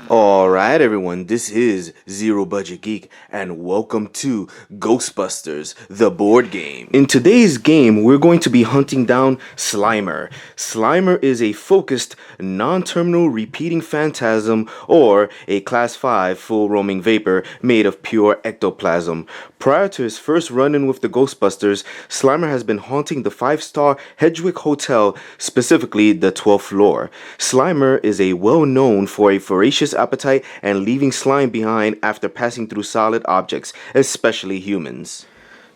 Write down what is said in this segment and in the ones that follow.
Alright, everyone, this is Zero Budget Geek, and welcome to Ghostbusters, the board game. In today's game, we're going to be hunting down Slimer. Slimer is a focused, non-terminal repeating phantasm or a Class 5 full roaming vapor made of pure ectoplasm. Prior to his first run-in with the Ghostbusters, Slimer has been haunting the 5-star Hedgewick Hotel, specifically the 12th floor. Slimer is well known for a voracious appetite and leaving slime behind after passing through solid objects, especially humans.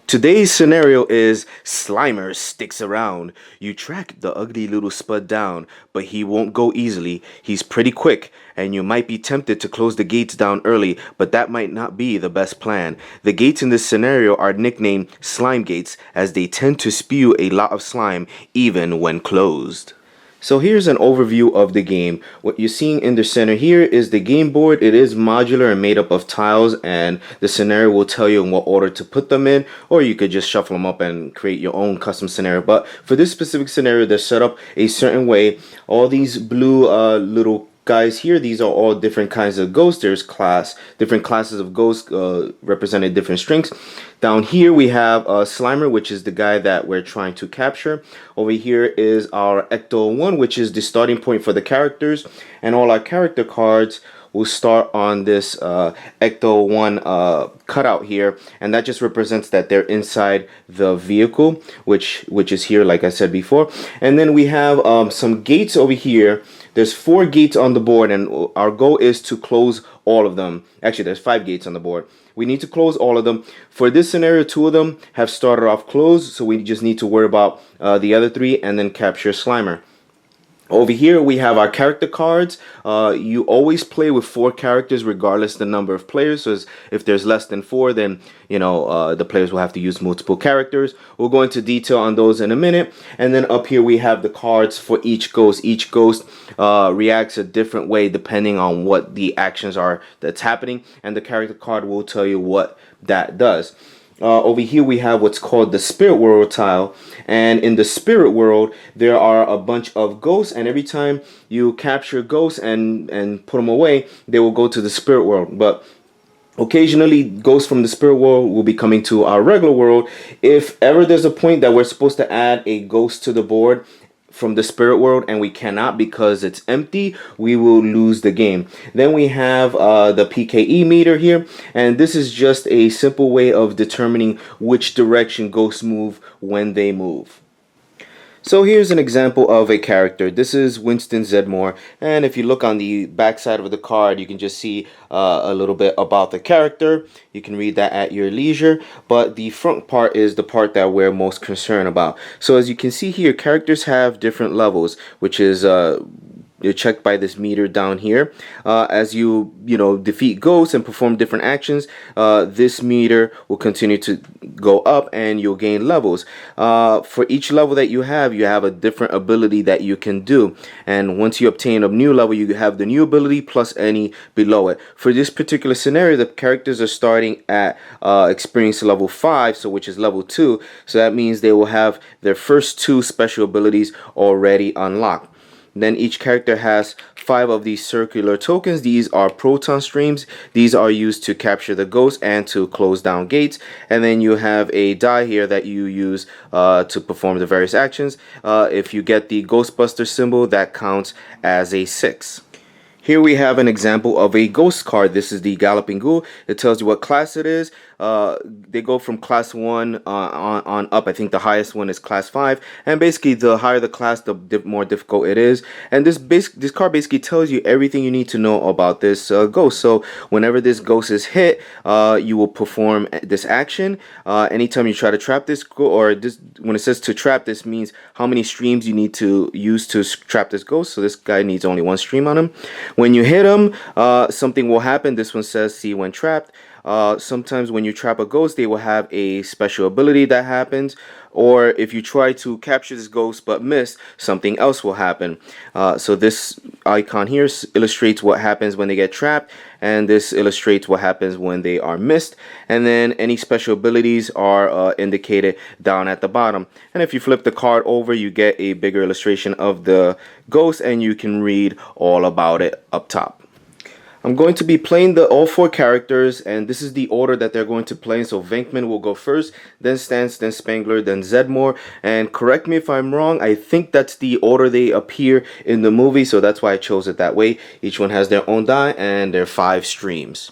Today's scenario is Slimer sticks around. You track the ugly little spud down, but he won't go easily. He's pretty quick, and you might be tempted to close the gates down early, but that might not be the best plan. The gates in this scenario are nicknamed slime gates, as they tend to spew a lot of slime even when closed. So here's an overview of the game. What you're seeing in the center here is the game board. It is modular and made up of tiles, and the scenario will tell you in what order to put them in, or you could just shuffle them up and create your own custom scenario. But for this specific scenario, they're set up a certain way. All these blue little guys here, these are all different kinds of ghosts. There's different classes of ghosts represented different strengths. Down here we have Slimer, which is the guy that we're trying to capture. Over here is our Ecto 1, which is the starting point for the characters, and all our character cards will start on this Ecto 1 cutout here, and that just represents that they're inside the vehicle, which is here, like I said before. And then we have some gates over here. There's 4 gates on the board, and our goal is to close all of them. Actually, there's 5 gates on the board. We need to close all of them. For this scenario, 2 of them have started off closed, so we just need to worry about the other 3 and then capture Slimer. Over here we have our character cards. You always play with 4 characters regardless the number of players. So if there's less than 4, then the players will have to use multiple characters. We'll go into detail on those in a minute. And then up here we have the cards for each ghost. Each ghost reacts a different way depending on what the actions are that's happening, and the character card will tell you what that does. Over here we have what's called the spirit world tile, and in the spirit world there are a bunch of ghosts, and every time you capture ghosts and put them away, they will go to the spirit world. But occasionally ghosts from the spirit world will be coming to our regular world. If ever there's a point that we're supposed to add a ghost to the board from the spirit world and we cannot because it's empty, we will lose the game. Then we have the PKE meter here, and this is just a simple way of determining which direction ghosts move when they move. So here's an example of a character. This is Winston Zeddemore, and if you look on the back side of the card, you can just see a little bit about the character. You can read that at your leisure, but the front part is the part that we're most concerned about. So as you can see here, characters have different levels, which is you're checked by this meter down here. As you defeat ghosts and perform different actions, this meter will continue to go up and you'll gain levels. For each level that you have a different ability that you can do, and once you obtain a new level, you have the new ability plus any below it. For this particular scenario, the characters are starting at experience level 5, so which is level 2, so that means they will have their first 2 special abilities already unlocked. Then each character has 5 of these circular tokens. These are proton streams. These are used to capture the ghost and to close down gates. And then you have a die here that you use to perform the various actions. If you get the Ghostbuster symbol, that counts as a 6. Here we have an example of a ghost card. This is the Galloping Ghoul. It tells you what class it is. They go from class 1 on up. I think the highest one is class 5, and basically the higher the class, the more difficult it is. And this card basically tells you everything you need to know about this ghost. So whenever this ghost is hit, you will perform this action. Anytime you try to trap this, or this, when it says to trap, this means how many streams you need to use to trap this ghost. So this guy needs only 1 stream on him. When you hit him, something will happen. This one says see when trapped. Sometimes when you trap a ghost, they will have a special ability that happens, or if you try to capture this ghost but miss, something else will happen. So this icon here illustrates what happens when they get trapped, and this illustrates what happens when they are missed, and then any special abilities are indicated down at the bottom. And if you flip the card over, you get a bigger illustration of the ghost, and you can read all about it up top. I'm going to be playing all four characters, and this is the order that they're going to play. So Venkman will go first, then Stantz, then Spengler, then Zeddemore. And correct me if I'm wrong, I think that's the order they appear in the movie, so that's why I chose it that way. Each one has their own die and their 5 streams.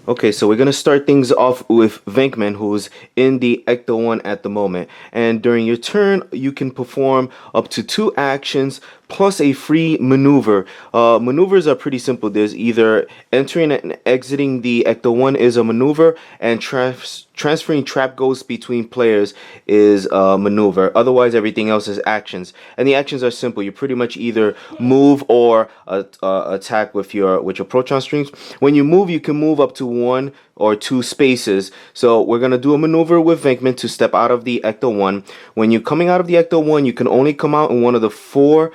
Okay, so we're going to start things off with Venkman, who's in the Ecto 1 at the moment. And during your turn, you can perform up to 2 actions plus a free maneuver. Maneuvers are pretty simple. There's either entering and exiting the Ecto 1 is a maneuver, and transferring trap ghosts between players is a maneuver. Otherwise, everything else is actions. And the actions are simple. You pretty much either move or attack with your proton streams. When you move, you can move up to 1 or 2 spaces. So we're going to do a maneuver with Venkman to step out of the Ecto 1. When you're coming out of the Ecto 1, you can only come out in one of the 4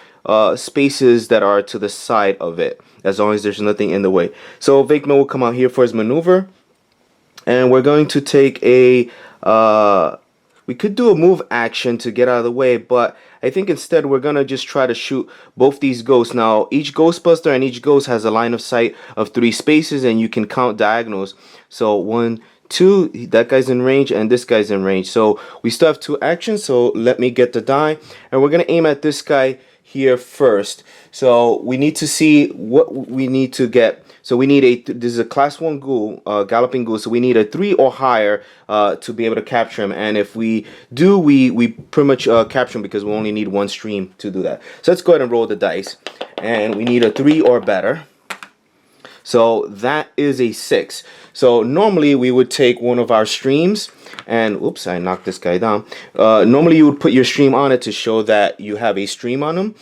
spaces that are to the side of it, as long as there's nothing in the way. So Venkman will come out here for his maneuver, and we're going to take a we could do a move action to get out of the way, but I think instead we're gonna just try to shoot both these ghosts. Now each Ghostbuster and each ghost has a line of sight of 3 spaces, and you can count diagonals. So 1, 2, that guy's in range and this guy's in range. So we still have 2 actions, so let me get the die, and we're gonna aim at this guy here first. So we need to see what we need to get. So we need this is a class 1 ghoul, galloping ghoul, so we need a 3 or higher to be able to capture him. And if we do, we pretty much capture him, because we only need 1 stream to do that. So let's go ahead and roll the dice, and we need a 3 or better. So that is a 6. So normally we would take one of our streams, and oops, I knocked this guy down. Normally you would put your stream on it to show that you have a stream on him.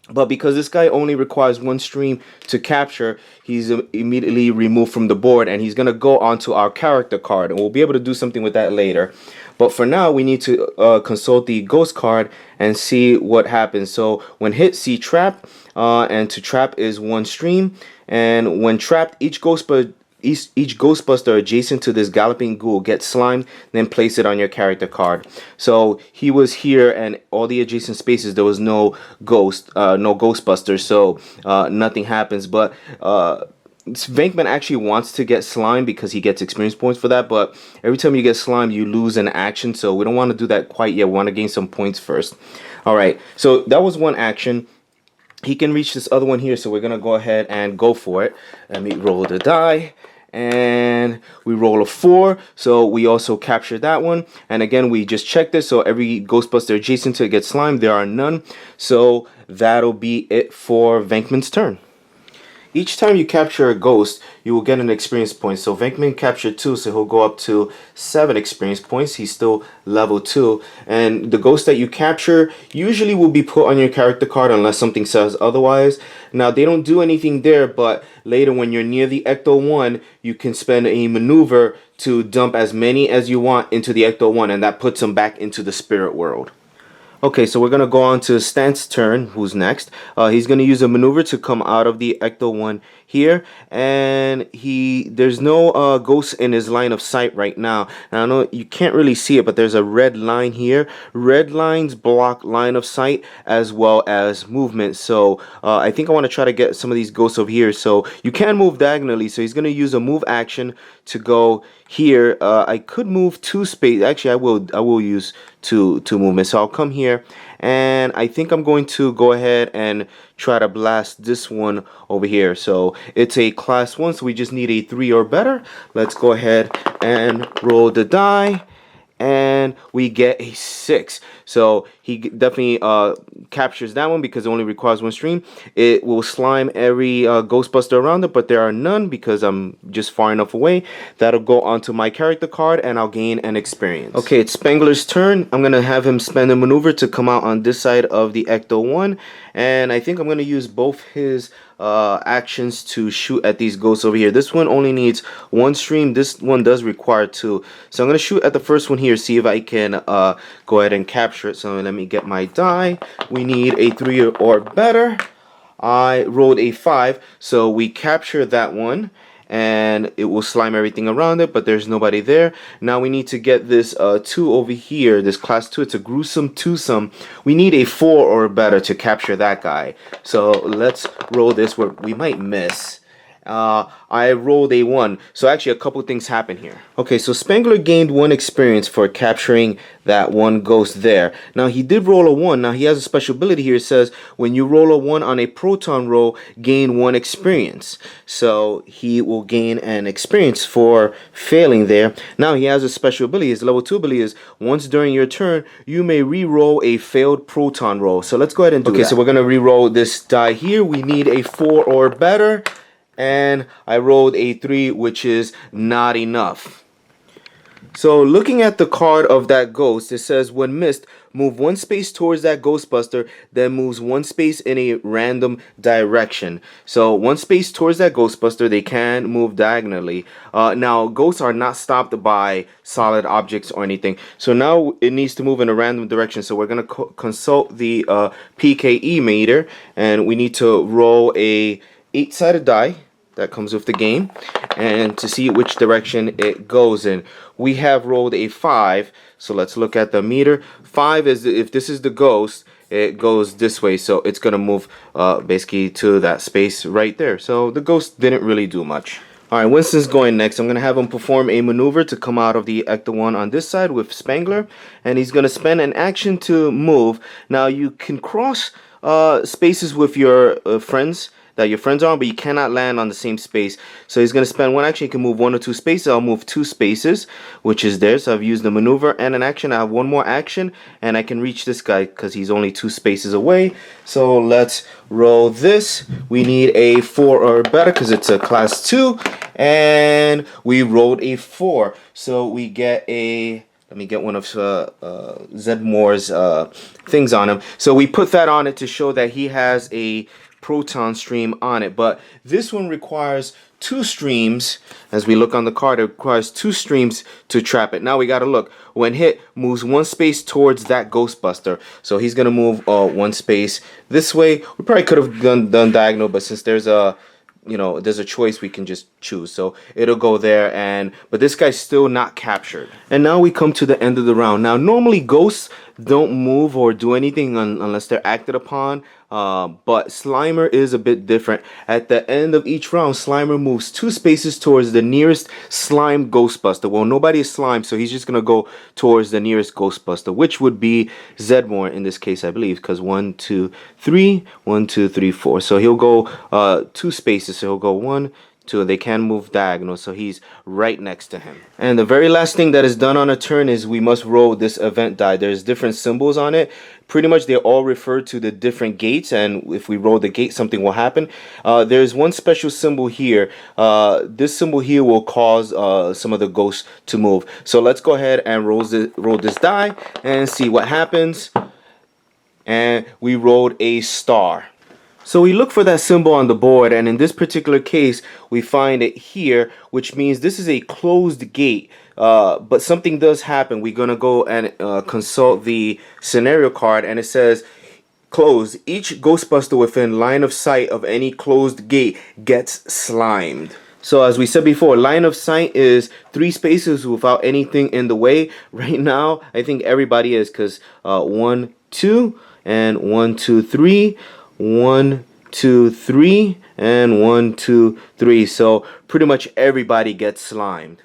But because this guy only requires 1 stream to capture, he's immediately removed from the board, and he's going to go onto our character card, and we'll be able to do something with that later. But for now, we need to consult the ghost card and see what happens. So when hit, see trap, and to trap is 1 stream, and when trapped, each Ghostbuster adjacent to this galloping ghoul gets slimed, then place it on your character card. So he was here, and all the adjacent spaces there was no Ghostbuster, so nothing happens. But Venkman actually wants to get slimed because he gets experience points for that, but every time you get slimed, you lose an action, so we don't want to do that quite yet. We want to gain some points first. Alright, so that was 1 action. He can reach this other one here, so we're going to go ahead and go for it. Let me roll the die. And we roll a 4, so we also capture that one. And again, we just check this, so every Ghostbuster adjacent to it gets slimed. There are none, so that'll be it for Venkman's turn. Each time you capture a ghost, you will get an experience point. So Venkman captured 2, so he'll go up to 7 experience points. He's still level 2. And the ghost that you capture usually will be put on your character card unless something says otherwise. Now, they don't do anything there, but later when you're near the Ecto 1, you can spend a maneuver to dump as many as you want into the Ecto 1, and that puts them back into the spirit world. Okay, so we're going to go on to Stantz's turn, who's next. He's going to use a maneuver to come out of the Ecto 1 here, and there's no ghosts in his line of sight right now. And I know you can't really see it, but there's a red line here. Red lines block line of sight as well as movement, so I think I want to try to get some of these ghosts over here. So you can move diagonally, so he's going to use a move action to go here. I could move 2 space. Actually, I will use two movements. So I'll come here, and I think I'm going to go ahead and try to blast this one over here. So it's a class 1, so we just need a 3 or better. Let's go ahead and roll the die, and we get a 6. So he definitely captures that one because it only requires 1 stream. It will slime every Ghostbuster around it, but there are none because I'm just far enough away. That'll go onto my character card, and I'll gain an experience. Okay, it's Spengler's turn. I'm going to have him spend a maneuver to come out on this side of the Ecto 1, and I think I'm going to use both his actions to shoot at these ghosts over here. This one only needs 1 stream. This one does require 2. So I'm going to shoot at the first one here, see if I can go ahead and capture it. So let me get my die. We need a 3 or better. I rolled a 5, so we capture that one, and it will slime everything around it, but there's nobody there. Now we need to get this 2 over here, this class 2. It's a gruesome twosome. We need a 4 or better to capture that guy. So let's roll this where we might miss. I rolled a 1. So actually a couple things happen here. Okay, so Spengler gained 1 experience for capturing that one ghost there. Now he did roll a 1. Now he has a special ability here. It says when you roll a 1 on a proton roll, gain 1 experience. So he will gain an experience for failing there. Now he has a special ability. His level 2 ability is once during your turn, you may re-roll a failed proton roll. So let's go ahead and do that. Okay, so we're going to re-roll this die here. We need a 4 or better. And I rolled a 3, which is not enough. So looking at the card of that ghost, it says when missed, move 1 space towards that Ghostbuster, then moves 1 space in a random direction. So 1 space towards that Ghostbuster, they can move diagonally. Now ghosts are not stopped by solid objects or anything. So now it needs to move in a random direction. So we're going to consult the PKE meter, and we need to roll a 8-sided die that comes with the game, and to see which direction it goes in. We have rolled a 5, so let's look at the meter. 5 is, if this is the ghost, it goes this way, so it's gonna move basically to that space right there. So the ghost didn't really do much. Alright, Winston's going next. I'm gonna have him perform a maneuver to come out of the Ecto 1 on this side with Spengler, and he's gonna spend an action to move. Now you can cross spaces with your friends that your friends are on, but you cannot land on the same space. So he's going to spend 1 action. He can move 1 or 2 spaces. I'll move 2 spaces, which is there. So I've used the maneuver and an action. I have 1 more action, and I can reach this guy because he's only 2 spaces away. So let's roll this. We need a 4 or better because it's a class 2, and we rolled a 4. So we get a... Let me get one of Zeddemore's things on him. So we put that on it to show that he has a proton stream on it, but this one requires 2 streams. As we look on the card, it requires 2 streams to trap it. Now we got to look. When hit, moves 1 space towards that Ghostbuster. So he's gonna move 1 space this way. We probably could have done diagonal, but since there's a there's a choice, we can just choose. So it'll go there, but this guy's still not captured. And now we come to the end of the round. Now normally ghosts don't move or do anything unless they're acted upon, but Slimer is a bit different. At the end of each round, Slimer moves 2 spaces towards the nearest slime Ghostbuster. Well, nobody is slime, so he's just gonna go towards the nearest Ghostbuster, which would be Zeddemore in this case, I believe, because 1, 2, 3, 1, 2, 3, 4. So he'll go 2 spaces. So he'll go 1, 2. They can move diagonal, so he's right next to him. And the very last thing that is done on a turn is we must roll this event die. There's different symbols on it. Pretty much they all refer to the different gates, and if we roll the gate, something will happen. There's one special symbol here. This symbol here will cause some of the ghosts to move. So let's go ahead and roll this die and see what happens. And we rolled a star. So we look for that symbol on the board, and in this particular case, we find it here, which means this is a closed gate. But something does happen. We're going to go and consult the scenario card, and it says, closed. Each Ghostbuster within line of sight of any closed gate gets slimed. So as we said before, line of sight is 3 spaces without anything in the way. Right now, I think everybody is, because 1, 2, and 1, 2, 3. 1, 2, 3, and 1, 2, 3. So pretty much everybody gets slimed.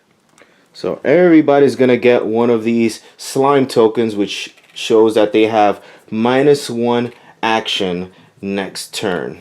So everybody's gonna get one of these slime tokens, which shows that they have -1 action next turn.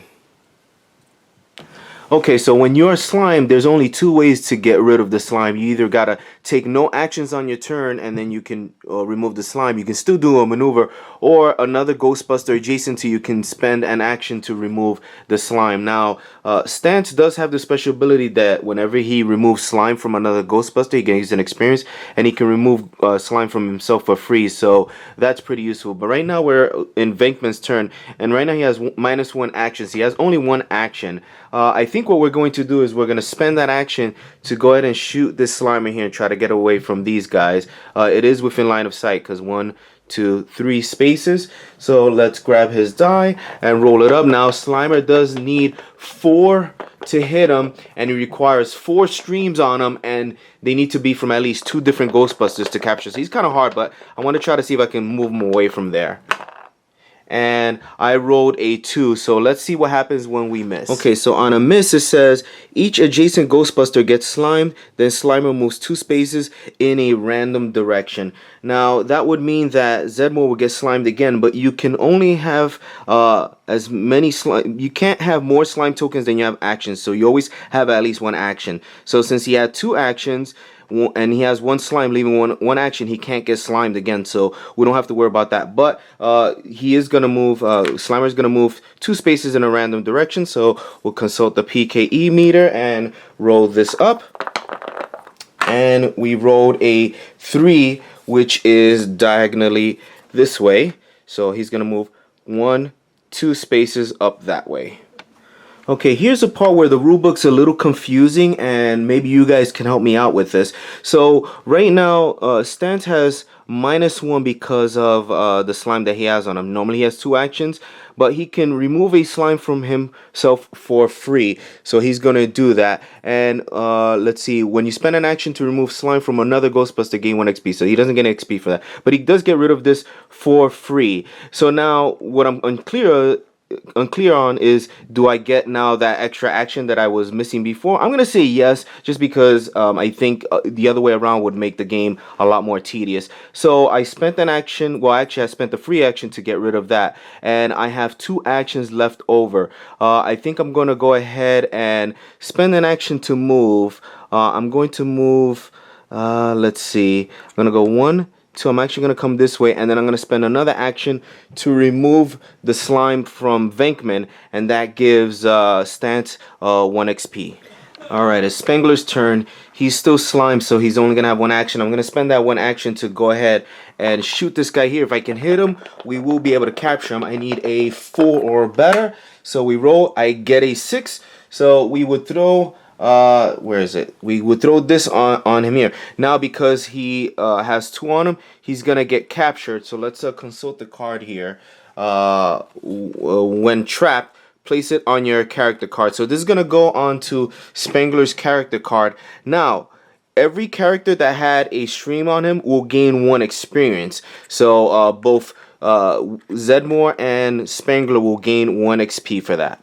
Okay, so when you're slime, there's only 2 ways to get rid of the slime. You either gotta take no actions on your turn, and then you can remove the slime. You can still do a maneuver, or another Ghostbuster adjacent to you can spend an action to remove the slime. Now, Stantz does have the special ability that whenever he removes slime from another Ghostbuster, he gains an experience, and he can remove slime from himself for free. So that's pretty useful. But right now we're in Venkman's turn, and right now he has -1 actions. He has only 1 action. I think what we're going to do is we're going to spend that action to go ahead and shoot this Slimer here and try to get away from these guys. It is within line of sight because 1, 2, 3 spaces. So let's grab his die and roll it up. Now Slimer does need 4 to hit him, and he requires 4 streams on him, and they need to be from at least 2 different Ghostbusters to capture. So he's kind of hard, but I want to try to see if I can move him away from there. and I rolled a 2. So let's see what happens when we miss. Okay, so on a miss it says each adjacent Ghostbuster gets slimed, then Slimer moves 2 spaces in a random direction. Now that would mean that Zeddemore will get slimed again, but you can only have as many slime. You can't have more slime tokens than you have actions, so you always have at least 1 action. So since he had 2 actions and he has 1 slime leaving one action, he can't get slimed again, so we don't have to worry about that. But he is gonna move, Slimer's gonna move 2 spaces in a random direction. So we'll consult the PKE meter and roll this up, and we rolled a 3, which is diagonally this way. So he's gonna move 1, 2 spaces up that way. Okay, here's a part where the rulebook's a little confusing, and maybe you guys can help me out with this. So right now, Stantz has -1 because of the slime that he has on him. Normally he has 2 actions, but he can remove a slime from himself for free. So he's gonna do that. And let's see, when you spend an action to remove slime from another Ghostbuster, gain 1 XP. So he doesn't get XP for that, but he does get rid of this for free. So now what I'm unclear on is, do I get now that extra action that I was missing before? I'm gonna say yes, just because I think the other way around would make the game a lot more tedious. So I spent an action, well actually I spent the free action to get rid of that, and I have 2 actions left over. I think I'm gonna go ahead and spend an action to move. I'm going to move, let's see, I'm gonna go 1, 2, I'm actually going to come this way, and then I'm going to spend another action to remove the slime from Venkman, and that gives Stantz 1 XP. Alright, it's Spengler's turn. He's still slime, so he's only going to have 1 action. I'm going to spend that 1 action to go ahead and shoot this guy here. If I can hit him, we will be able to capture him. I need a 4 or better. So we roll, I get a 6. So we would throw... where is it? We would throw this on him here. Now because he has 2 on him, he's gonna get captured. So let's consult the card here. When trapped, place it on your character card. So this is gonna go on to Spengler's character card. Now every character that had a stream on him will gain 1 experience. So both Zeddemore and Spengler will gain 1 XP for that.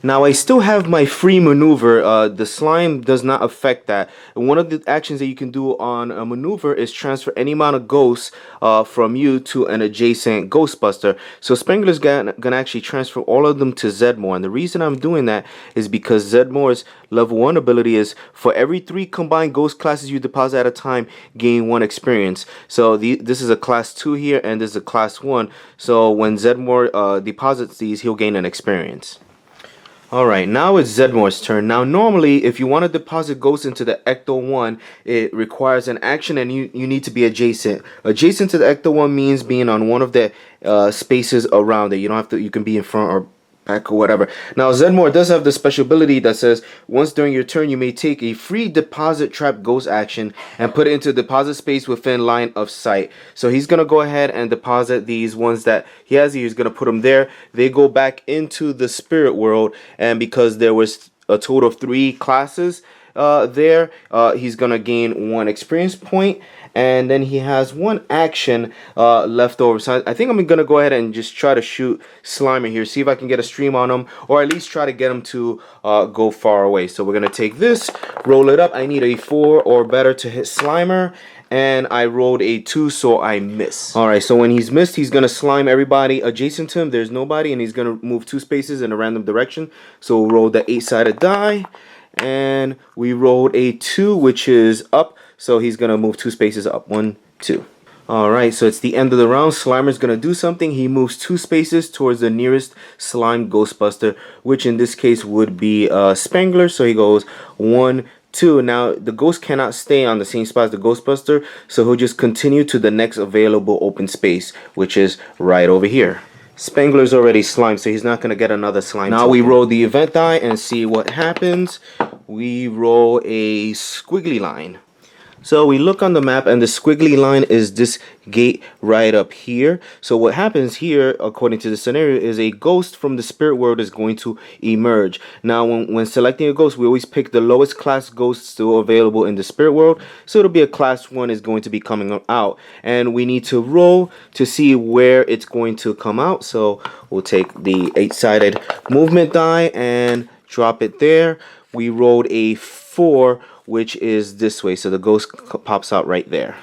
Now I still have my free maneuver. The slime does not affect that. And one of the actions that you can do on a maneuver is transfer any amount of ghosts from you to an adjacent Ghostbuster. So Spengler's gonna actually transfer all of them to Zeddemore, and the reason I'm doing that is because Zeddemore's level 1 ability is, for every 3 combined ghost classes you deposit at a time, gain 1 experience. So this is a class 2 here, and this is a class 1. So when Zeddemore deposits these, he'll gain an experience. Alright, now it's Zeddemore's turn. Now normally, if you want to deposit ghosts into the Ecto 1, it requires an action, and you need to be adjacent. Adjacent to the Ecto 1 means being on one of the spaces around it. You don't have to, you can be in front or back or whatever. Now Zeddemore does have the special ability that says, once during your turn you may take a free deposit trap ghost action and put it into deposit space within line of sight. So he's gonna go ahead and deposit these ones that he has. He's gonna put them there. They go back into the spirit world, and because there was a total of 3 classes there, he's gonna gain 1 experience point, and then he has 1 action left over. So I think I'm gonna go ahead and just try to shoot Slimer here, see if I can get a stream on him, or at least try to get him to go far away. So we're gonna take this, roll it up. I need a 4 or better to hit Slimer, and I rolled a 2, so I miss. Alright, so when he's missed, he's gonna slime everybody adjacent to him. There's nobody, and he's gonna move 2 spaces in a random direction. So we'll roll the 8-sided die, and we rolled a 2, which is up. So he's gonna move 2 spaces up. 1, 2. Alright, so it's the end of the round. Slimer's gonna do something. He moves 2 spaces towards the nearest slime Ghostbuster, which in this case would be Spengler. So he goes 1, 2. Now the ghost cannot stay on the same spot as the Ghostbuster, so he'll just continue to the next available open space, which is right over here. Spengler's already slimed, so he's not gonna get another slime. Now we roll the event die and see what happens. We roll a squiggly line. So we look on the map and the squiggly line is this gate right up here. So what happens here, according to the scenario, is a ghost from the spirit world is going to emerge. Now when selecting a ghost, we always pick the lowest class ghost still available in the spirit world. So it'll be a class 1 is going to be coming out. And we need to roll to see where it's going to come out. So we'll take the 8-sided movement die and drop it there. We rolled a 4, which is this way, so the ghost pops out right there.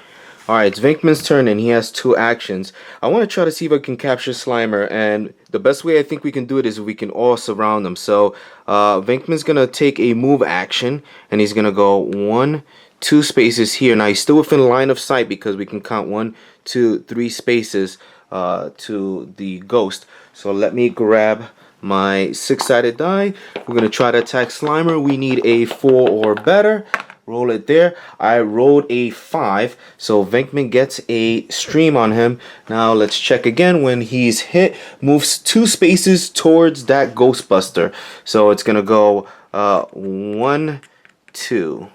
Alright, it's Venkman's turn and he has 2 actions. I want to try to see if I can capture Slimer, and the best way I think we can do it is if we can all surround him. So Venkman's going to take a move action and he's going to go 1, 2 spaces here. Now he's still within line of sight because we can count 1, 2, 3 spaces to the ghost. So let me grab my 6-sided die. We're going to try to attack Slimer. We need a 4 or better. Roll it there. I rolled a 5, so Venkman gets a stream on him. Now let's check again. When he's hit, moves 2 spaces towards that Ghostbuster. So it's going to go 1, 2.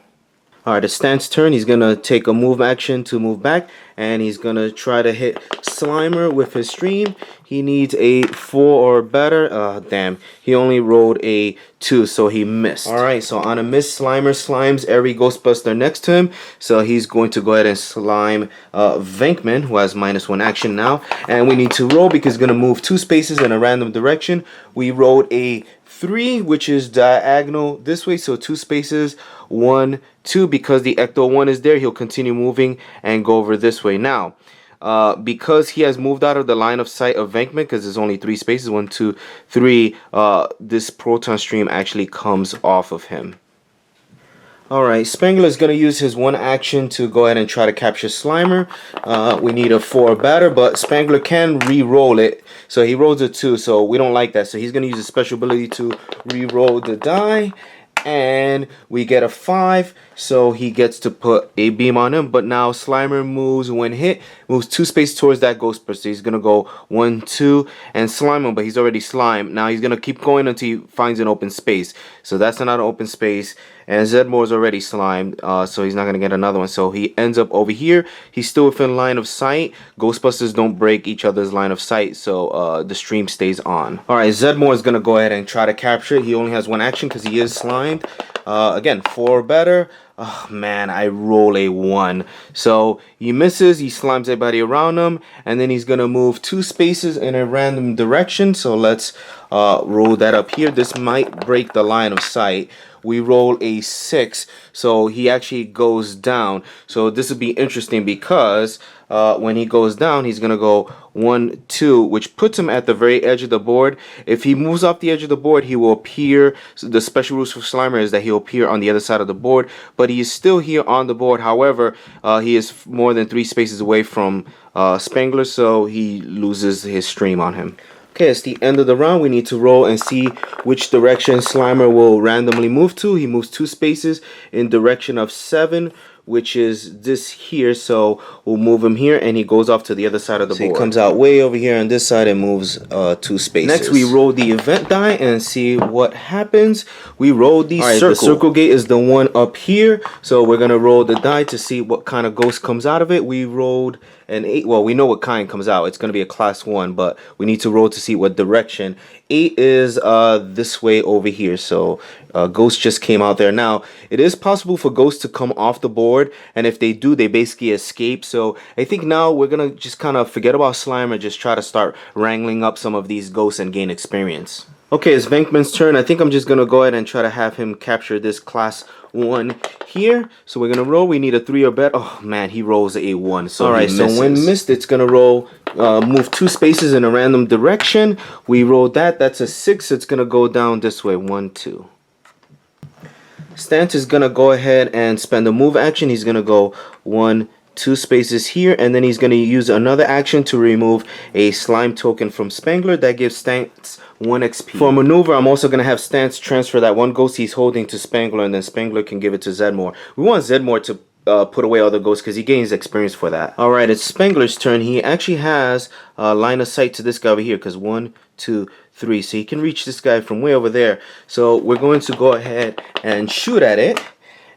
Alright, it's Stant's turn. He's going to take a move action to move back, and he's going to try to hit Slimer with his stream. He needs a 4 or better. Damn, he only rolled a 2, so he missed. Alright, so on a miss, Slimer slimes every Ghostbuster next to him. So he's going to go ahead and slime Venkman, who has -1 action now. And we need to roll because he's going to move 2 spaces in a random direction. We rolled a 3, which is diagonal this way, so 2 spaces, 1, 2. Because the Ecto 1 is there, he'll continue moving and go over this way. Now, because he has moved out of the line of sight of Venkman, because there's only 3 spaces, 1, 2, 3, this proton stream actually comes off of him. Alright, Spengler is going to use his 1 action to go ahead and try to capture Slimer. We need a 4 batter, but Spengler can re-roll it. So he rolls a 2, so we don't like that. So he's going to use his special ability to re-roll the die. And we get a 5, so he gets to put a beam on him. But now Slimer moves, when hit, moves 2 spaces towards that Ghostbuster. He's going to go 1, 2, and slime him, but he's already slimed. Now he's going to keep going until he finds an open space. So that's not an open space. And Zeddemore is already slimed, so he's not going to get another one. So he ends up over here. He's still within line of sight. Ghostbusters don't break each other's line of sight, so the stream stays on. Alright, Zeddemore is going to go ahead and try to capture it. He only has 1 action because he is slimed. Again, 4 better. Oh man, I roll a 1. So he misses, he slimes everybody around him, and then he's gonna move 2 spaces in a random direction. So let's roll that up here. This might break the line of sight. We roll a 6, so he actually goes down. So this would be interesting because when he goes down, he's gonna go 1, 2, which puts him at the very edge of the board. If he moves off the edge of the board, he will appear. So the special rules for Slimer is that he'll appear on the other side of the board, but he is still here on the board. However, he is more than 3 spaces away from Spengler, so he loses his stream on him. Okay, it's the end of the round. We need to roll and see which direction Slimer will randomly move to. He moves 2 spaces in direction of 7, which is this here. So we'll move him here, and he goes off to the other side of the board. He comes out way over here on this side and moves 2 spaces. Next, we roll the event die and see what happens. We roll the circle. The circle gate is the one up here. So we're gonna roll the die to see what kind of ghost comes out of it. We rolled an 8. Well, we know what kind comes out. It's gonna be a class 1, but we need to roll to see what direction. 8 is this way over here. So ghost just came out there. Now it is possible for ghosts to come off the board, and if they do, they basically escape. So I think now we're gonna just kind of forget about Slimer and just try to start wrangling up some of these ghosts and gain experience. Okay, it's Venkman's turn. I think I'm just gonna go ahead and try to have him capture this class 1 here. So we're gonna roll. We need a 3 or better. Oh man, he rolls a 1. So alright, so when missed, it's gonna roll, move 2 spaces in a random direction. We rolled that. That's a 6. It's gonna go down this way. 1, 2. Stantz is gonna go ahead and spend a move action. He's gonna go 1, 2 spaces here, and then he's gonna use another action to remove a slime token from Spengler. That gives Stantz 1 XP. For maneuver, I'm also gonna have Stantz transfer that 1 ghost he's holding to Spengler, and then Spengler can give it to Zeddemore. We want Zeddemore to put away other ghosts because he gains experience for that. Alright, it's Spengler's turn. He actually has line of sight to this guy over here because 1, 2, 3. So he can reach this guy from way over there. So we're going to go ahead and shoot at it.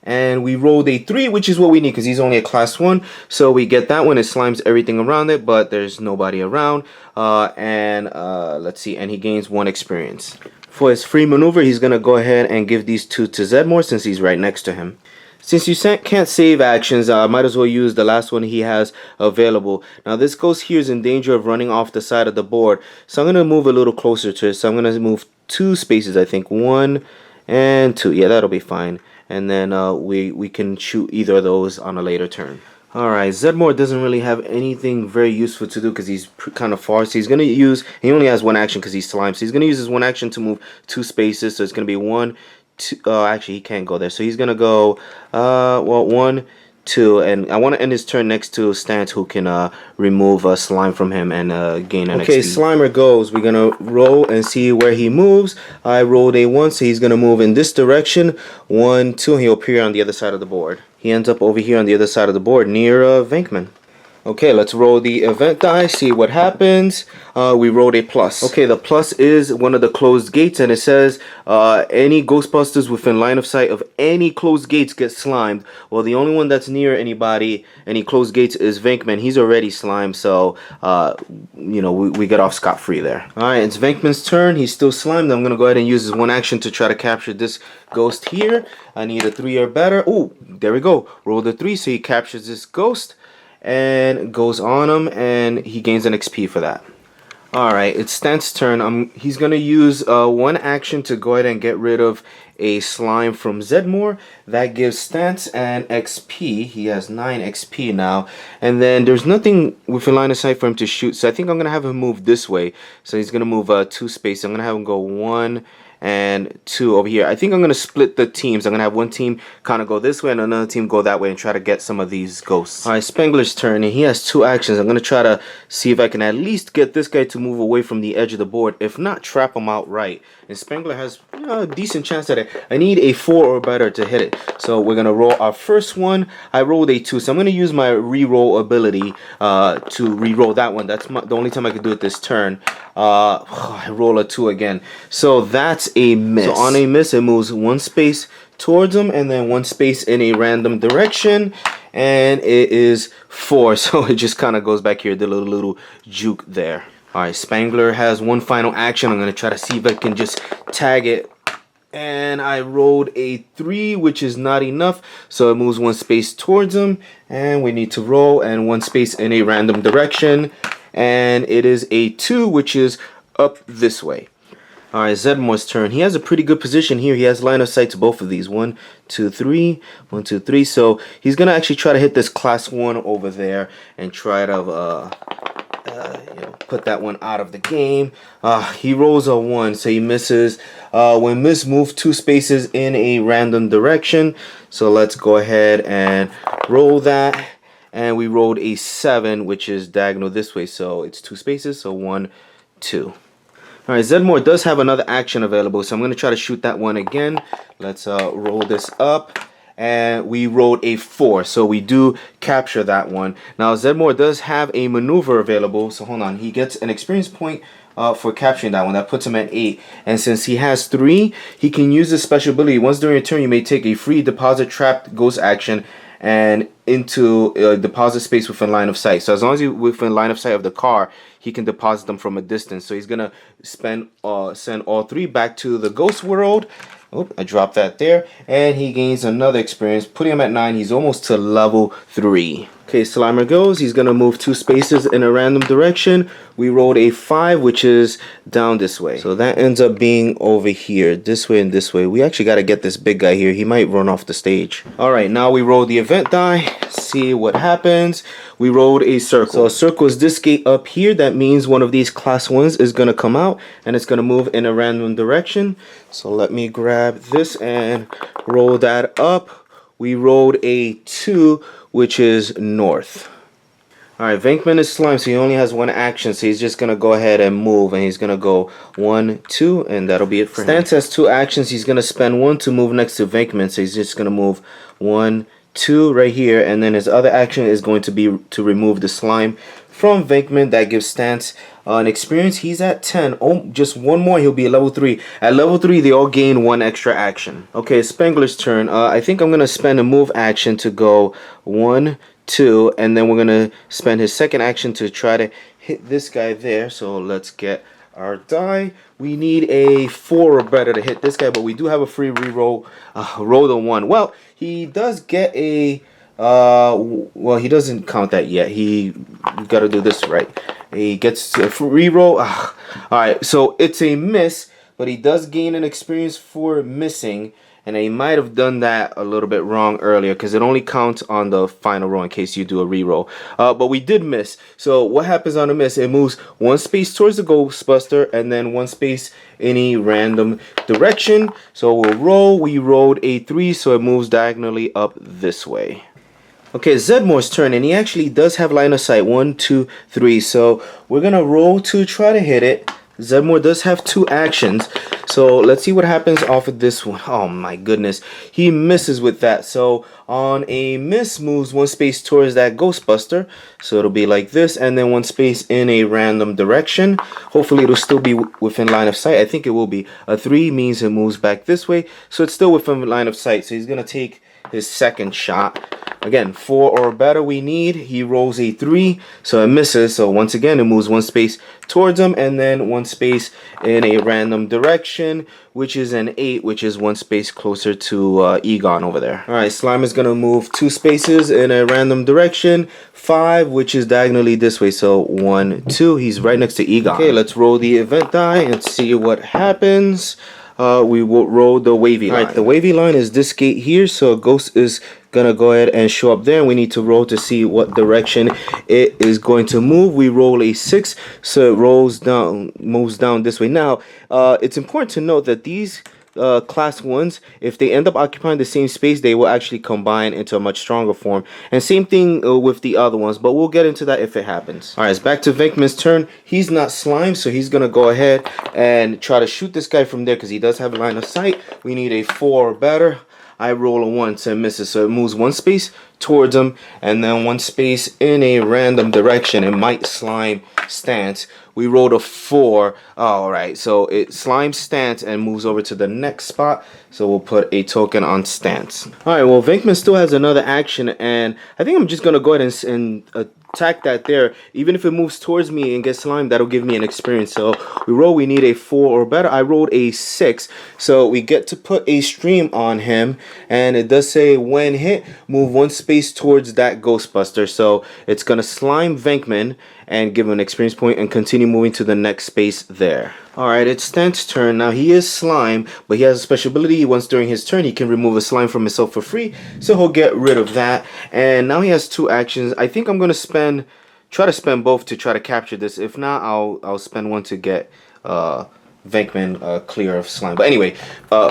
and we rolled a 3, which is what we need because he's only a class 1. So we get that one. It slimes everything around it, but there's nobody around. Let's see, and he gains 1 experience. For his free maneuver, he's going to go ahead and give these 2 to Zeddemore since he's right next to him. Since you can't save actions, I might as well use the last one he has available. Now this ghost here is in danger of running off the side of the board, so I'm going to move a little closer to it. So I'm going to move 2 spaces, I think, 1 and 2. Yeah, that'll be fine. And then we can shoot either of those on a later turn. Alright, Zeddemore doesn't really have anything very useful to do because he's kind of far. So he's going to use, he only has 1 action because he's slime. So he's going to use his 1 action to move 2 spaces. So it's going to be 1, 2, actually he can't go there. So he's going to go, 1, 2. And I want to end his turn next to Stantz, who can remove a slime from him and gain an XP. Okay, Slimer goes. We're going to roll and see where he moves. I rolled a 1, so he's going to move in this direction. 1, 2, and he'll appear on the other side of the board. He ends up over here on the other side of the board near Venkman. Okay, let's roll the event die, see what happens. We rolled a plus. Okay, the plus is one of the closed gates, and it says any Ghostbusters within line of sight of any closed gates get slimed. Well, the only one that's near any closed gates is Venkman. He's already slimed, so you know, we get off scot-free there. Alright, it's Venkman's turn. He's still slimed. I'm going to go ahead and use his 1 action to try to capture this ghost here. I need a 3 or better. Oh, there we go. Roll the 3, so he captures this ghost and goes on him, and he gains an XP for that. Alright, it's Stantz's turn. He's going to use 1 action to go ahead and get rid of a slime from Zeddemore. That gives Stantz an XP. He has 9 XP now. And then there's nothing within line of sight for him to shoot. So I think I'm going to have him move this way. So he's going to move 2 spaces. I'm going to have him go 1 and 2 over here. I think I'm going to split the teams. I'm going to have 1 team kind of go this way and another team go that way and try to get some of these ghosts. Alright, Spengler's turn, and he has 2 actions. I'm going to try to see if I can at least get this guy to move away from the edge of the board. If not, trap him outright. And Spengler has a decent chance at it. I need a 4 or better to hit it. So we're going to roll our first one. I rolled a 2, so I'm going to use my reroll ability to reroll that one. That's the only time I can do it this turn. I roll a 2 again. So that's a miss. So on a miss, it moves 1 space towards him and then 1 space in a random direction. And it is 4. So it just kind of goes back here, the little juke there. Alright, Spengler has 1 final action. I'm going to try to see if I can just tag it. And I rolled a 3, which is not enough. So it moves 1 space towards him. And we need to roll and 1 space in a random direction. And it is a 2, which is up this way. Alright, Zeddemore's turn. He has a pretty good position here. He has line of sight to both of these. 1, 2, 3. 1, 2, 3. So he's going to actually try to hit this class 1 over there and try to put that one out of the game. He rolls a 1, so he misses. When miss, move 2 spaces in a random direction. So let's go ahead and roll that. And we rolled a 7, which is diagonal this way. So it's 2 spaces. So 1, 2. Alright, Zeddemore does have another action available. So I'm going to try to shoot that one again. Let's roll this up. And we rolled a 4, so we do capture that one. Now Zeddemore does have a maneuver available, so hold on. He gets an experience point for capturing that one. That puts him at 8. And since he has 3, he can use this special ability. Once during a turn, you may take a free deposit trapped ghost action and into a deposit space within line of sight. So as long as you're within line of sight of the car, he can deposit them from a distance. So he's gonna send all 3 back to the ghost world. Oh, I dropped that there. And he gains another experience, putting him at 9. He's almost to level 3. Okay, Slimer goes. He's going to move 2 spaces in a random direction. We rolled a 5, which is down this way. So that ends up being over here, this way and this way. We actually got to get this big guy here. He might run off the stage. All right, now we roll the event die. See what happens. We rolled a circle. So a circle is this gate up here. That means one of these class 1s is going to come out and it's going to move in a random direction. So let me grab this and roll that up. We rolled a 2, which is north. Alright, Venkman is slime, so he only has 1 action, so he's just going to go ahead and move, and he's going to go 1, 2, and that'll be it for him. Stantz has 2 actions. He's going to spend 1 to move next to Venkman, so he's just going to move 1, 2 right here, and then his other action is going to be to remove the slime from Venkman. That gives Stantz an experience. He's at 10. Oh, just one more, he'll be at level 3. At level 3, they all gain 1 extra action. Okay, Spengler's turn. I think I'm going to spend a move action to go 1, 2, and then we're going to spend his second action to try to hit this guy there. So let's get our die. We need a 4 or better to hit this guy, but we do have a free reroll. Roll the 1. Well, he does get a well, he doesn't count that yet. We got to do this right. He gets a free reroll. All right, so it's a miss, but he does gain an experience for missing. And he might have done that a little bit wrong earlier because it only counts on the final roll in case you do a reroll. But we did miss. So what happens on a miss? It moves 1 space towards the Ghostbuster and then 1 space any random direction. So we'll roll. We rolled a 3, so it moves diagonally up this way. Okay, Zeddemore's turn, and he actually does have line of sight. 1, 2, 3. So we're going to roll to try to hit it. Zeddemore does have 2 actions, so let's see what happens off of this one. Oh my goodness, he misses with that. So on a miss, moves 1 space towards that Ghostbuster, so it'll be like this, and then 1 space in a random direction. Hopefully it'll still be within line of sight. I think it will be. A 3 means it moves back this way, so it's still within line of sight. So he's gonna take his second shot. Again, 4 or better we need. He rolls a 3, so it misses. So once again, it moves 1 space towards him and then 1 space in a random direction, which is an 8, which is 1 space closer to Egon over there. All right, Slime is gonna move 2 spaces in a random direction, 5, which is diagonally this way. So 1, 2. He's right next to Egon. Okay, let's roll the event die and see what happens. We will roll the wavy line. Alright, the wavy line is this gate here, so a ghost is gonna go ahead and show up there. We need to roll to see what direction it is going to move. We roll a 6, so it moves down this way. Now, it's important to note that these class 1s, if they end up occupying the same space, they will actually combine into a much stronger form. And same thing with the other ones, but we'll get into that if it happens. Alright, it's back to Venkman's turn. He's not slime, so he's gonna go ahead and try to shoot this guy from there because he does have a line of sight. We need a 4 or better. I roll a 1, so it misses. So it moves 1 space towards him and then 1 space in a random direction. It might slime Stantz. We rolled a 4. Alright, so it slimes Stantz and moves over to the next spot. So we'll put a token on Stantz. Alright, well, Venkman still has another action, and I think I'm just going to go ahead and attack that there. Even if it moves towards me and gets slimed, that'll give me an experience. So we need a 4 or better. I rolled a 6, so we get to put a stream on him, and it does say when hit, move 1 space towards that Ghostbuster. So it's gonna slime Venkman and give him an experience point and continue moving to the next space there. Alright, it's Stantz's turn. Now he is slime, but he has a special ability. Once during his turn, he can remove a slime from himself for free, so he'll get rid of that. And now he has 2 actions. I think I'm gonna try to spend both to try to capture this. If not, I'll spend 1 to get Venkman clear of slime. But anyway,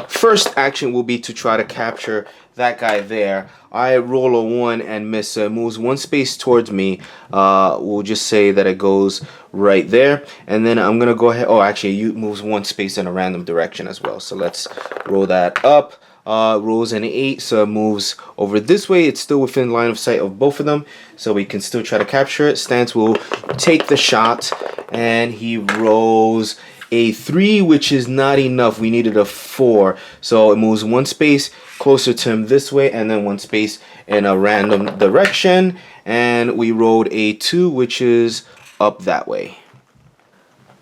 first action will be to try to capture that guy there. I roll a 1 and miss. So it moves 1 space towards me. We'll just say that it goes right there. And then I'm going to go ahead. Oh, actually, it moves 1 space in a random direction as well. So let's roll that up. Rolls an 8, so it moves over this way. It's still within line of sight of both of them, so we can still try to capture it. Stantz will take the shot, and he rolls a 3, which is not enough. We needed a 4, so it moves 1 space closer to him this way, and then 1 space in a random direction. And we rolled a 2, which is up that way.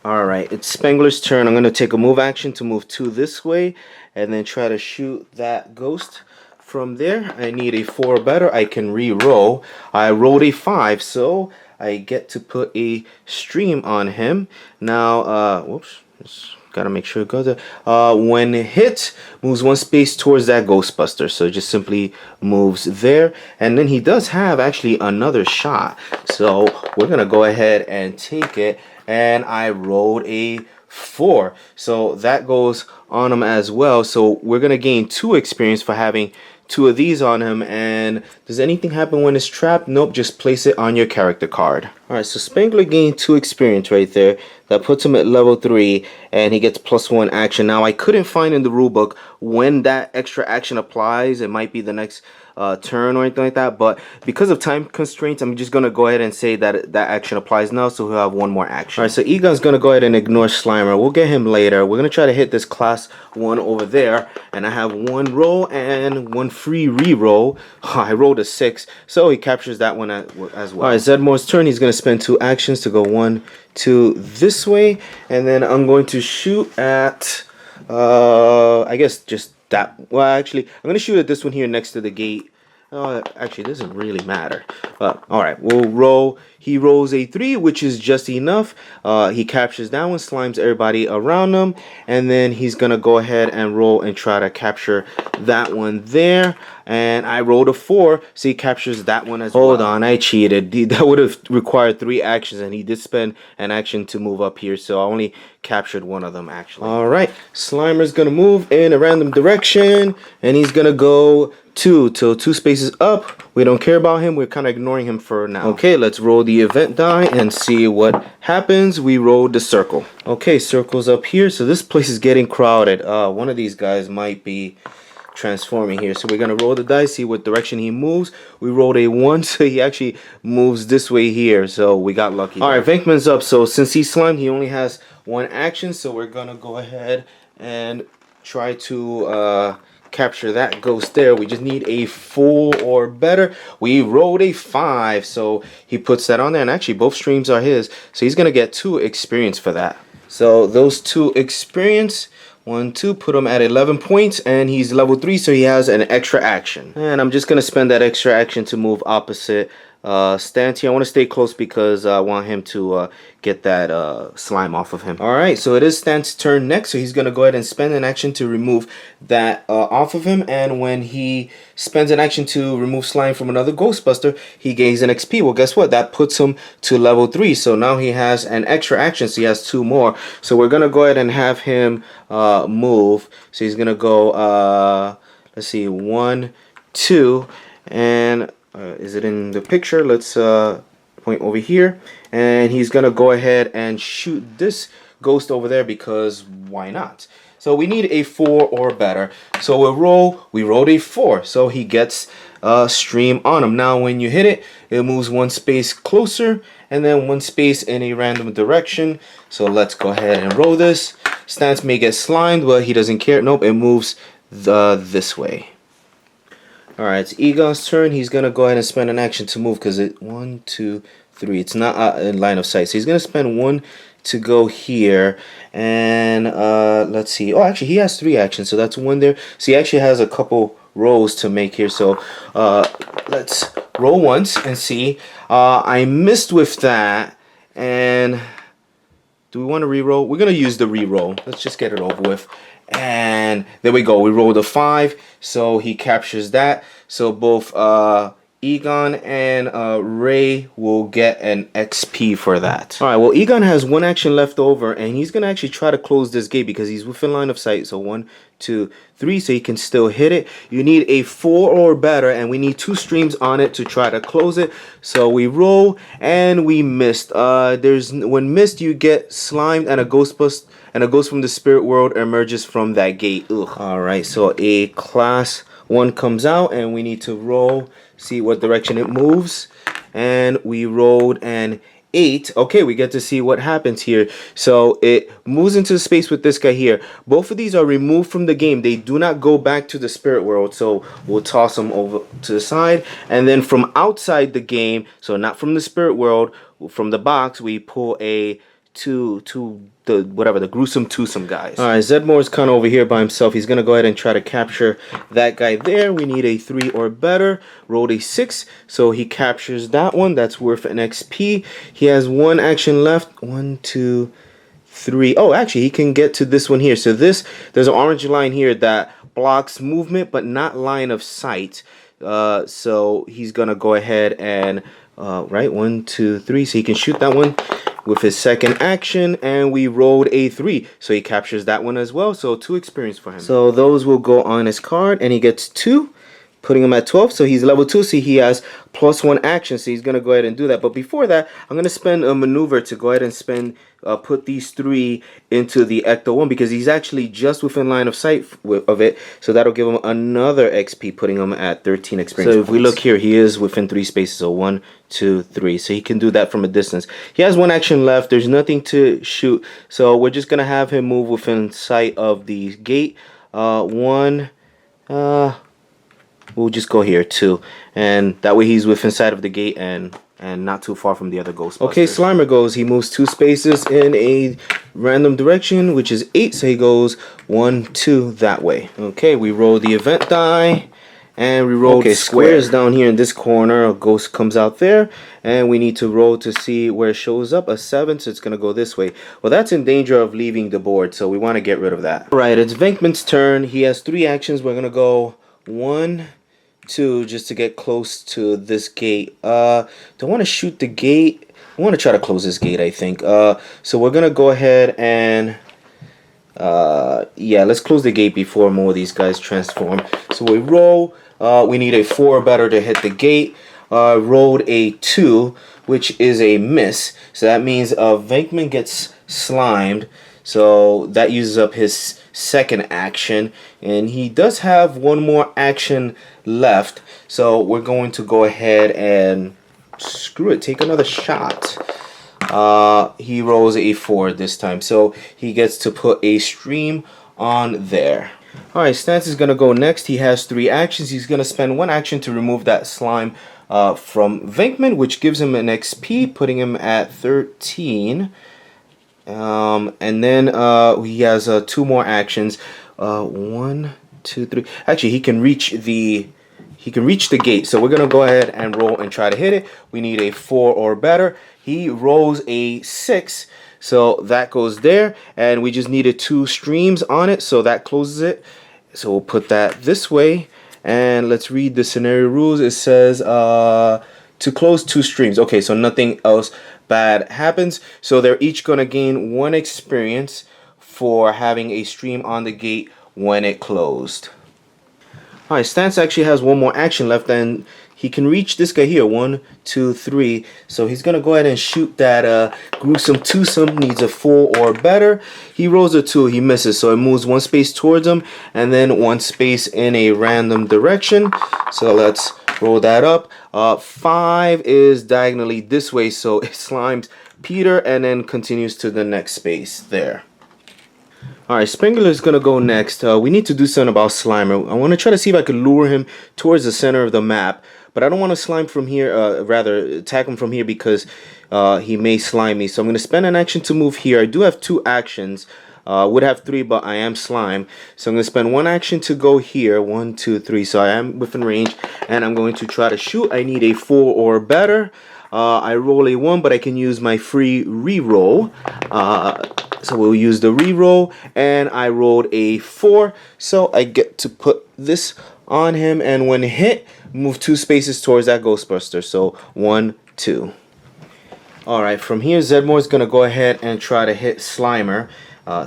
Alright, it's Spengler's turn. I'm going to take a move action to move 2 this way and then try to shoot that ghost from there. I need a 4 or better. I can re-roll. I rolled a 5, so I get to put a stream on him. Now, whoops, just gotta make sure it goes there. When it hits, moves 1 space towards that Ghostbuster, so it just simply moves there. And then he does have actually another shot, so we're gonna go ahead and take it. And I rolled a 4, so that goes on him as well. So we're gonna gain 2 experience for having 2 of these on him. And does anything happen when it's trapped? Nope, just place it on your character card. Alright, so Spengler gained 2 experience right there. That puts him at level 3, and he gets +1 action. Now, I couldn't find in the rulebook when that extra action applies. It might be the next turn or anything like that, but because of time constraints, I'm just gonna go ahead and say that that action applies now, so he'll have 1 more action. All right, so Egon's gonna go ahead and ignore Slimer. We'll get him later. We're gonna try to hit this class 1 over there, and I have 1 roll and 1 free re-roll. I rolled a 6, so he captures that one as well. All right, Zeddemore's turn. He's gonna spend 2 actions to go 1, 2 this way, and then I'm going to shoot at I guess just that. Well, actually, I'm gonna shoot at this one here next to the gate. Actually, it doesn't really matter. All right, we'll roll. He rolls a 3, which is just enough. He captures that one, slimes everybody around him, and then he's gonna go ahead and roll and try to capture that one there. And I rolled a 4, so he captures that one as well. Hold on, I cheated. That would have required 3 actions, and he did spend an action to move up here, so I only captured 1 of them actually. All right, Slimer's gonna move in a random direction, and he's gonna go 2 till 2 spaces up. We don't care about him. We're kind of ignoring him for now. Okay, let's roll the event die and see what happens. We rolled the circle. Okay, circle's up here, so this place is getting crowded. One of these guys might be transforming here, so we're gonna roll the dice, see what direction he moves. We rolled a 1, so he actually moves this way here, so we got lucky. All right, Venkman's up. So since he's slimed, he only has 1 action, so we're gonna go ahead and try to capture that ghost there. We just need a 4 or better. We rolled a 5, so he puts that on there, and actually both streams are his, so he's gonna get 2 experience for that. So those 2 experience, 1, 2, put him at 11 points, and he's level 3, so he has an extra action. And I'm just gonna spend that extra action to move opposite Stantz here. I want to stay close because I want him to get that slime off of him. Alright, so it is Stantz's turn next, so he's going to go ahead and spend an action to remove that off of him, and when he spends an action to remove slime from another Ghostbuster, he gains an XP. Well, guess what? That puts him to level 3, so now he has an extra action, so he has 2 more. So we're going to go ahead and have him move. So he's going to go, let's see, 1, 2, and is it in the picture? Let's point over here, and he's gonna go ahead and shoot this ghost over there because why not? So we need a 4 or better. So we rolled a 4, so he gets stream on him. Now when you hit it, it moves 1 space closer and then 1 space in a random direction. So let's go ahead and roll this. Stantz may get slimed, but he doesn't care. Nope, it moves this way. Alright, it's Egon's turn. He's going to go ahead and spend an action to move because 1, 2, 3. It's not in line of sight. So he's going to spend 1 to go here. And let's see. Oh, actually, he has 3 actions. So that's 1 there. So he actually has a couple rolls to make here. So let's roll once and see. I missed with that. And do we want to re-roll? We're going to use the re-roll. Let's just get it over with. And there we go. We rolled a 5, so he captures that. So both Egon and Ray will get an XP for that. All right. Well, Egon has 1 action left over, and he's gonna actually try to close this gate because he's within line of sight. So 1, 2, 3, so he can still hit it. You need a 4 or better, and we need 2 streams on it to try to close it. So we roll, and we missed. When missed, you get slimed, and a Ghostbusters. And a ghost from the spirit world emerges from that gate. Ugh. Alright, so a class 1 comes out, and we need to roll, see what direction it moves. And we rolled an 8. Okay, we get to see what happens here. So it moves into space with this guy here. Both of these are removed from the game. They do not go back to the spirit world. So we'll toss them over to the side. And then from outside the game, so not from the spirit world, from the box, we pull a the gruesome twosome guys. All right, Zeddemore's kind of over here by himself. He's gonna go ahead and try to capture that guy there. We need a 3 or better. Rolled a 6, so he captures that one. That's worth an XP. He has 1 action left. 1, 2, 3. Oh, actually, he can get to this one here. So there's an orange line here that blocks movement, but not line of sight. So he's gonna go ahead and right, 1, 2, 3. So he can shoot that one with his second action, and we rolled a 3, so he captures that one as well. So 2 experience for him. So those will go on his card, and he gets 2 putting him at 12. So he's level 2. So he has +1 action. So he's going to go ahead and do that. But before that, I'm going to spend a maneuver to go ahead and put these 3 into the Ecto 1 because he's actually just within line of sight of it. So that'll give him another XP, putting him at 13 experience. So if we look here, he is within 3 spaces. So 1, 2, 3. So he can do that from a distance. He has 1 action left. There's nothing to shoot. So we're just going to have him move within sight of the gate. 1, we'll just go here 2, and that way he's within sight of the gate and not too far from the other Ghostbusters. Okay, Slimer goes. He moves 2 spaces in a random direction, which is 8. So he goes 1, 2 that way. Okay, we roll the event die, and we roll squares down here in this corner. A ghost comes out there, and we need to roll to see where it shows up. A 7, so it's gonna go this way. Well, that's in danger of leaving the board, so we want to get rid of that. All right, it's Venkman's turn. He has 3 actions. We're gonna go 1, 2, just to get close to this gate. Don't want to shoot the gate. I want to try to close this gate, I think. So we're gonna go ahead and yeah, let's close the gate before more of these guys transform. So we roll. We need a 4 or better to hit the gate. Rolled a 2, which is a miss. So that means Venkman gets slimed. So that uses up his second action, and he does have 1 more action left. So we're going to go ahead and screw it, take another shot. He rolls a 4 this time, so he gets to put a stream on there. Alright, Stantz is going to go next. He has 3 actions. He's going to spend 1 action to remove that slime from Venkman, which gives him an XP, putting him at 13. And then he has 2 more actions. 1, 2, 3. Actually, he can reach the gate. So we're gonna go ahead and roll and try to hit it. We need a 4 or better. He rolls a 6, so that goes there, and we just needed 2 streams on it, so that closes it. So we'll put that this way, and let's read the scenario rules. It says to close 2 streams. Okay, so nothing else bad happens. So they're each gonna gain 1 experience for having a stream on the gate when it closed. Alright, Stantz actually has 1 more action left, and he can reach this guy here. 1, 2, 3. So he's gonna go ahead and shoot that gruesome twosome. Needs a 4 or better. He rolls a 2. He misses, so it moves 1 space towards him and then 1 space in a random direction. So let's roll that up. 5 is diagonally this way, so it slimes Peter and then continues to the next space there. Alright, Spengler is going to go next. We need to do something about Slimer. I want to try to see if I can lure him towards the center of the map. But I don't want to slime from here, rather attack him from here because he may slime me. So I'm going to spend an action to move here. I do have 2 actions. Would have 3, but I am slime. So I'm going to spend 1 action to go here. 1, 2, 3. So I am within range. And I'm going to try to shoot. I need a 4 or better. I roll a 1, but I can use my free reroll. So we'll use the reroll, and I rolled a 4, so I get to put this on him, and when hit, move 2 spaces towards that Ghostbuster. So 1, 2. Alright, from here, Zeddemore is going to go ahead and try to hit Slimer.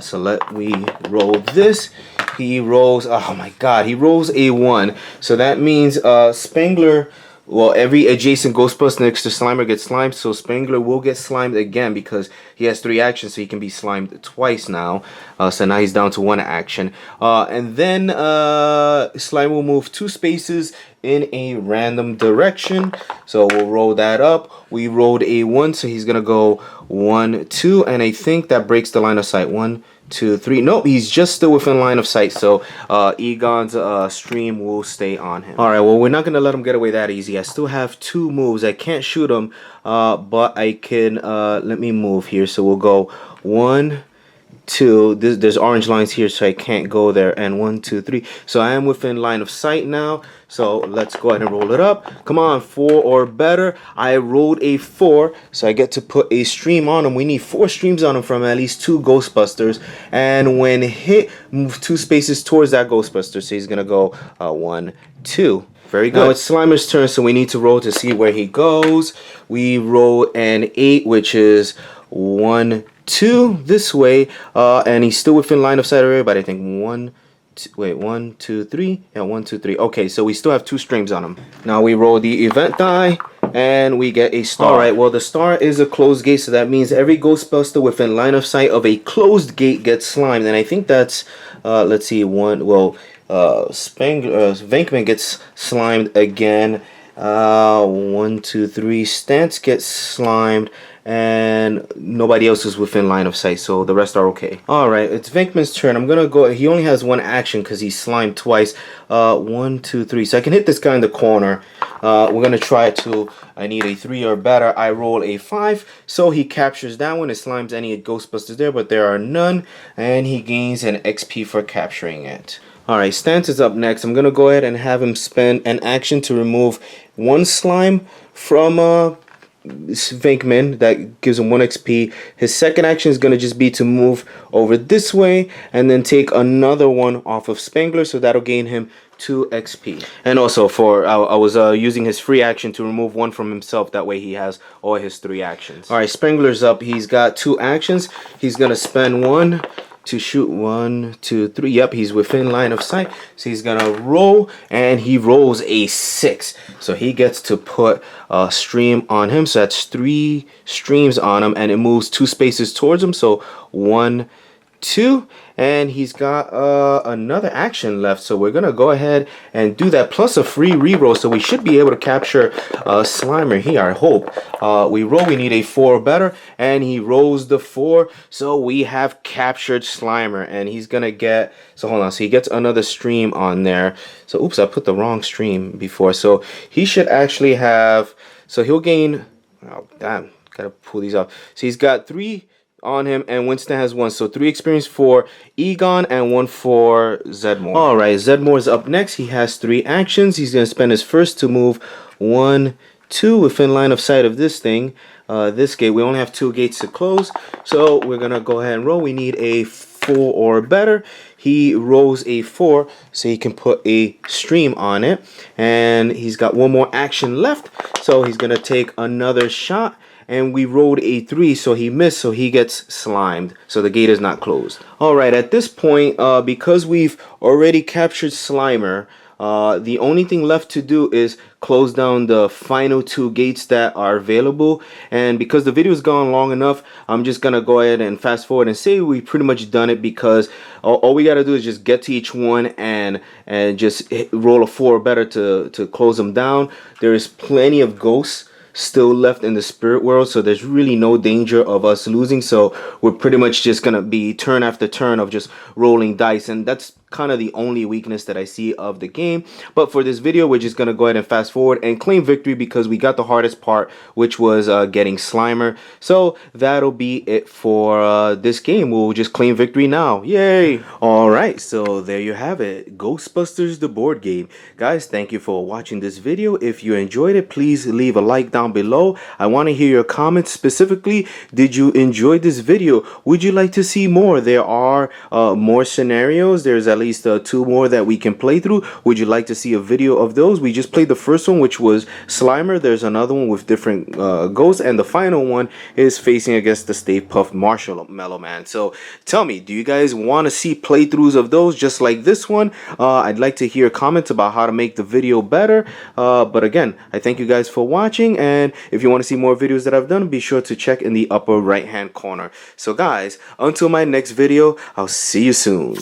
So let me roll this. He rolls, oh my god, he rolls a 1. So that means Spengler, well, every adjacent Ghostbuster next to Slimer gets slimed, so Spengler will get slimed again because he has 3 actions, so he can be slimed twice now. So now he's down to 1 action. And then Slime will move 2 spaces in a random direction. So we'll roll that up. We rolled a 1, so he's going to go 1, 2, and I think that breaks the line of sight. 1, 2, 3. Nope, he's just still within line of sight, so Egon's stream will stay on him. Alright, well, we're not going to let him get away that easy. I still have 2 moves. I can't shoot him, but I can, let me move here. So we'll go 1, 2. There's orange lines here, so I can't go there. And 1, 2, 3. So I am within line of sight now. So let's go ahead and roll it up. Come on, 4 or better. I rolled a 4, so I get to put a stream on him. We need 4 streams on him from at least 2 Ghostbusters. And when hit, move 2 spaces towards that Ghostbuster. So he's gonna go 1, 2. Very good. Now it's Slimer's turn, so we need to roll to see where he goes. We roll an 8, which is 1, 2 this way, and he's still within line of sight of everybody. I think 1, Wait, 1, 2, 3. Yeah, 1, 2, 3. Okay, so we still have 2 streams on them. Now we roll the event die, and we get a star. Alright, well, the star is a closed gate, so that means every Ghostbuster within line of sight of a closed gate gets slimed. And I think that's, let's see, Venkman gets slimed again. 1, 2, 3. Stantz gets slimed, and nobody else is within line of sight, so the rest are okay. Alright, it's Venkman's turn. I'm gonna go. He only has 1 action because he's slimed twice. 1, 2, 3. So I can hit this guy in the corner. We're gonna try to. I need a 3 or better. I roll a 5, so he captures that one. It slimes any Ghostbusters there, but there are none, and he gains an XP for capturing it. Alright, Stantz is up next. I'm gonna go ahead and have him spend an action to remove 1 slime from Venkman. That gives him 1 XP. His second action is going to just be to move over this way and then take another one off of Spengler, so that'll gain him 2 XP. And also I was using his free action to remove 1 from himself. That way he has all his 3 actions. Alright, Spengler's up. He's got 2 actions. He's going to spend 1 to shoot. 1, 2, 3. Yep, he's within line of sight. So he's gonna roll, and he rolls a 6. So he gets to put a stream on him. So that's 3 streams on him, and it moves 2 spaces towards him. So 1, 2, and he's got another action left, so we're gonna go ahead and do that, plus a free reroll, so we should be able to capture Slimer here, I hope. We roll, we need a 4 or better, and he rolls the 4, so we have captured Slimer, and he's gonna get, so hold on, so he gets another stream on there. So oops, I put the wrong stream before, so he should actually have, so he'll gain, oh damn, gotta pull these off. So he's got 3 on him, and Winston has 1, so 3 experience for Egon and 1 for Zeddemore. Alright, Zeddemore is up next. He has 3 actions. He's going to spend his first to move 1, 2 within line of sight of this thing, this gate. We only have 2 gates to close, so we're going to go ahead and roll. We need a 4 or better. He rolls a 4, so he can put a stream on it, and he's got 1 more action left, so he's going to take another shot. And we rolled a 3, so he missed, so he gets slimed. So the gate is not closed. Alright, at this point, because we've already captured Slimer, the only thing left to do is close down the final 2 gates that are available. And because the video's gone long enough, I'm just gonna go ahead and fast forward and say we've pretty much done it, because all we gotta do is just get to each one and just roll a 4 or better to close them down. There is plenty of ghosts still left in the spirit world, so there's really no danger of us losing. So we're pretty much just gonna be turn after turn of just rolling dice, and that's kind of the only weakness that I see of the game. But for this video, we're just gonna go ahead and fast forward and claim victory, because we got the hardest part, which was getting Slimer. So that'll be it for this game. We'll just claim victory now. Yay! Alright, so there you have it, Ghostbusters the board game. Guys, thank you for watching this video. If you enjoyed it, please leave a like down below. I want to hear your comments. Specifically, did you enjoy this video? Would you like to see more? There are more scenarios. There's at least 2 more that we can play through. Would you like to see a video of those? We just played the first one, which was Slimer. There's another one with different ghosts, and the final one is facing against the Stay Puft Marshmallow Man. So tell me, do you guys want to see playthroughs of those just like this one? I'd like to hear comments about how to make the video better. But again, I thank you guys for watching, and if you want to see more videos that I've done, be sure to check in the upper right hand corner. So guys, until my next video, I'll see you soon.